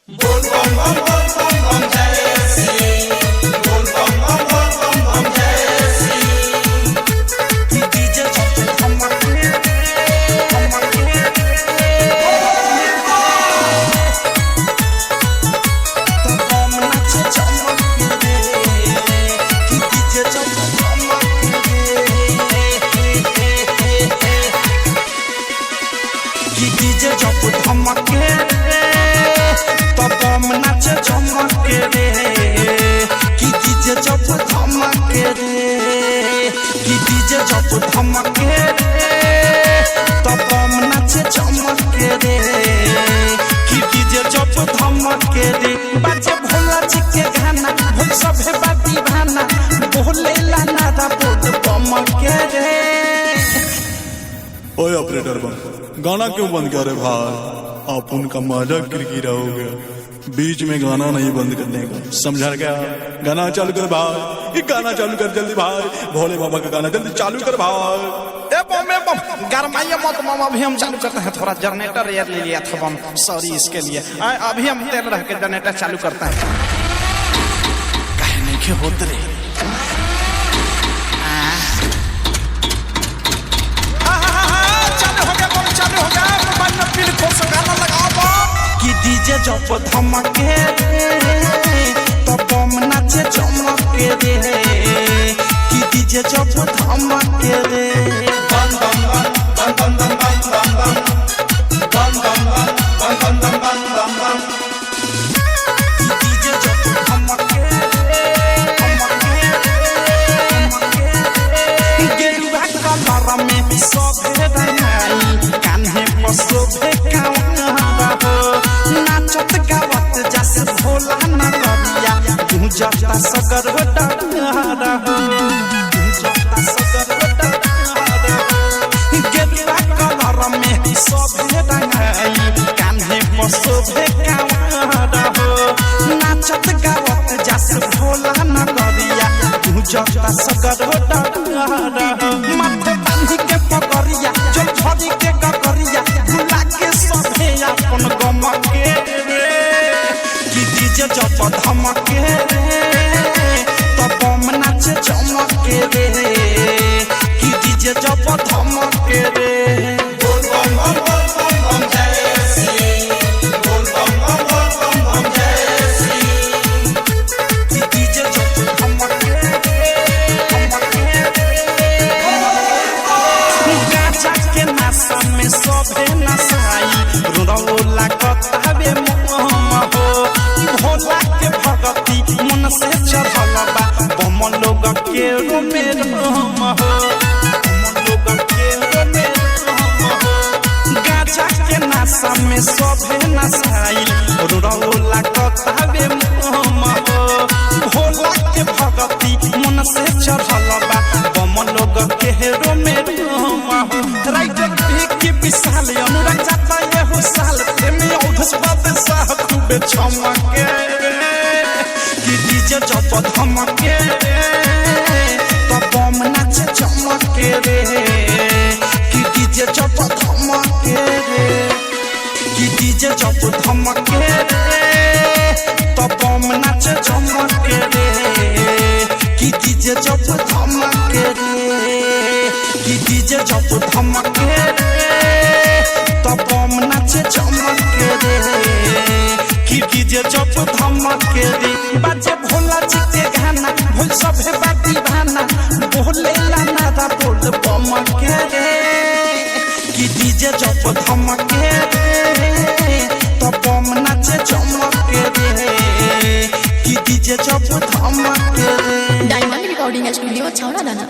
बोल बम बम बोल बम बम जय श्री बोल बम बम बोल बम बम जय श्री डीजे चल हमके तो बम नाचे चमके कि डीजे चल कि डीजे जब धमके बम नाचे चमके रे कि डीजे जब धमके रे कि डीजे जब धमके तो बम नाचे चमके रे कि डीजे जब धमके रे बाजे भोला जी के गाना भोल सभे बाती भाना बोले ला नारा बोल बम के रे। ओए ऑपरेटर गाना क्यों बंद कर रहे भाई? आप उनका मजा किरकिरा हो गया, बीच में गाना नहीं बंद करने का, समझा क्या? गाना चालू कर भाई, ये गाना चालू कर जल्दी भाई, भोले बाबा का गाना जल्दी चालू कर भाई। ए बम गरमाइए मत बम, अभी हम चालू करते हैं। थोड़ा जनरेटर यार ले लिया था बम, सॉरी इसके लिए। अभी हम तेल रह के जनरेटर चालू करते हैं। कहे नहीं के होते रे कि डीजे जब धमके तो बम नाचे चमके रे कि डीजे जब धमके रे बम बम बम बम बम बम बम बम बम बम बम बम बम बम कि डीजे जब धमके गेरुआ कलर में सब रंगाई कान्हे पर शोभे नाचत गावत जस भोला नगरिया गुंजता सगर डगरा गुंजता सगर डगरा गेरुआ कलर में शोभे रंगाई कान्हे पर शोभे कावड़ा नाचत गावत जस भोला नगरिया गुंजता सगर डगरा माथे बांधी के पगरिया जो झड़ी के गगरिया भुला के सभे अपन गम के रे कि डीजे जब धमके रे तो बम नाचे चमके रे कि डीजे जब धमके रे बोल बम बम बोल बम बम जय श्री बोल बम बम बोल बम बम जय श्री कि डीजे जब धमके गाजा के नशा में सभे नशाई रोला कताबे मोहम हो भोला के भगती मन से चढ़ल बा बम लोग के रोमे रोम हो बम लोग के रोमे रोम हो गाजा के नशा में सभे नशाई रोला कताबे मोहम हो भोला के भगती मन से चढ़ल बा बम लोग के रोमे रोम हो राइटर की विशाल अनुराग जाता ये हो साल प्रेमी औधस बात साह खूबे चमके कि डीजे जब धमके तो बम नाचे चमके रे कि डीजे जब धमके रे कि डीजे जब धमके तो बम नाचे चमके रे कि डीजे जब धमके रे कि डीजे जब धमके तो बम नाचे चमके रे कि डीजे जब धमके रे बाजे भोला जी के गाना भोल सभे बाती भाना बोले ला नारा बोल बम के रे कि डीजे जब धमके तो बम नाचे चमके रे कि डीजे जब धमके रे। डायमंड रिकॉर्डिंग स्टूडियो छौड़ा दाना।